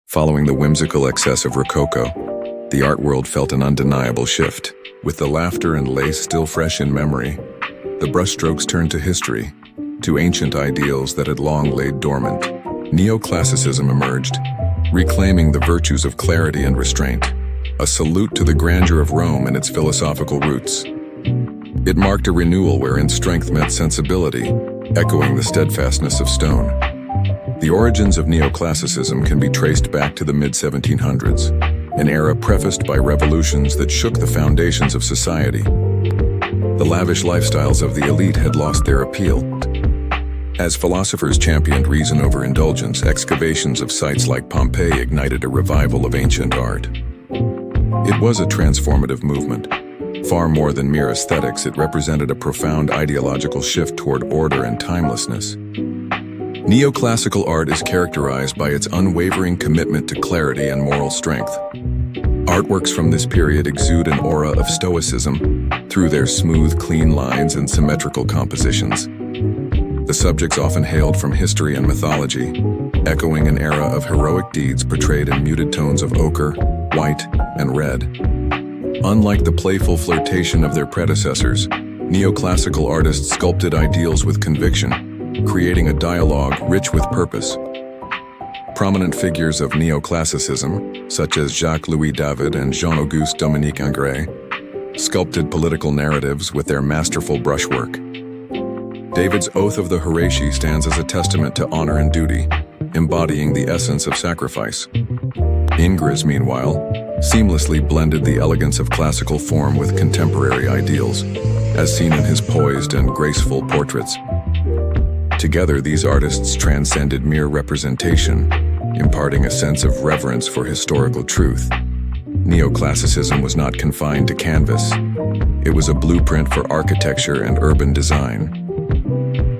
Following the whimsical excess of Rococo, the art world felt an undeniable shift. With the laughter and lace still fresh in memory, the brushstrokes turned to history, to ancient ideals that had long laid dormant. Neoclassicism emerged, reclaiming the virtues of clarity and restraint, a salute to the grandeur of Rome and its philosophical roots. It marked a renewal wherein strength met sensibility, echoing the steadfastness of stone. The origins of neoclassicism can be traced back to the mid-1700s, an era prefaced by revolutions that shook the foundations of society. The lavish lifestyles of the elite had lost their appeal. As philosophers championed reason over indulgence, excavations of sites like Pompeii ignited a revival of ancient art. It was a transformative movement. Far more than mere aesthetics, it represented a profound ideological shift toward order and timelessness. Neoclassical art is characterized by its unwavering commitment to clarity and moral strength. Artworks from this period exude an aura of stoicism through their smooth, clean lines and symmetrical compositions. The subjects often hailed from history and mythology, echoing an era of heroic deeds portrayed in muted tones of ochre, white, and red. Unlike the playful flirtation of their predecessors, neoclassical artists sculpted ideals with conviction, creating a dialogue rich with purpose. Prominent figures of neoclassicism, such as Jacques-Louis David and Jean-Auguste Dominique Ingres, sculpted political narratives with their masterful brushwork. David's Oath of the Horatii stands as a testament to honor and duty, embodying the essence of sacrifice. Ingres, meanwhile, seamlessly blended the elegance of classical form with contemporary ideals, as seen in his poised and graceful portraits. Together, these artists transcended mere representation, imparting a sense of reverence for historical truth. Neoclassicism was not confined to canvas. It was a blueprint for architecture and urban design.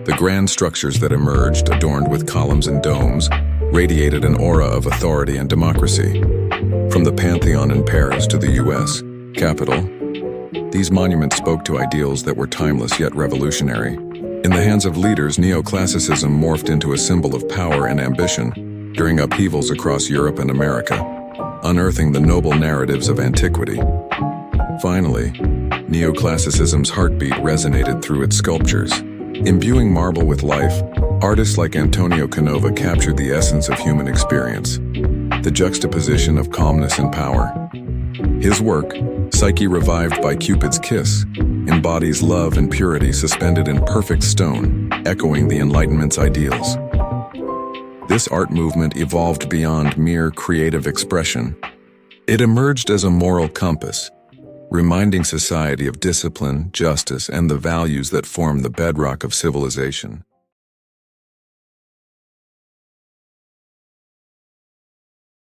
The grand structures that emerged, adorned with columns and domes, radiated an aura of authority and democracy. From the Pantheon in Paris to the U.S. Capitol, these monuments spoke to ideals that were timeless yet revolutionary. In the hands of leaders, neoclassicism morphed into a symbol of power and ambition during upheavals across Europe and America, unearthing the noble narratives of antiquity. Finally, neoclassicism's heartbeat resonated through its sculptures. Imbuing marble with life, artists like Antonio Canova captured the essence of human experience, the juxtaposition of calmness and power. His work, Psyche Revived by Cupid's Kiss, embodies love and purity suspended in perfect stone, echoing the Enlightenment's ideals. This art movement evolved beyond mere creative expression. It emerged as a moral compass, reminding society of discipline, justice, and the values that form the bedrock of civilization.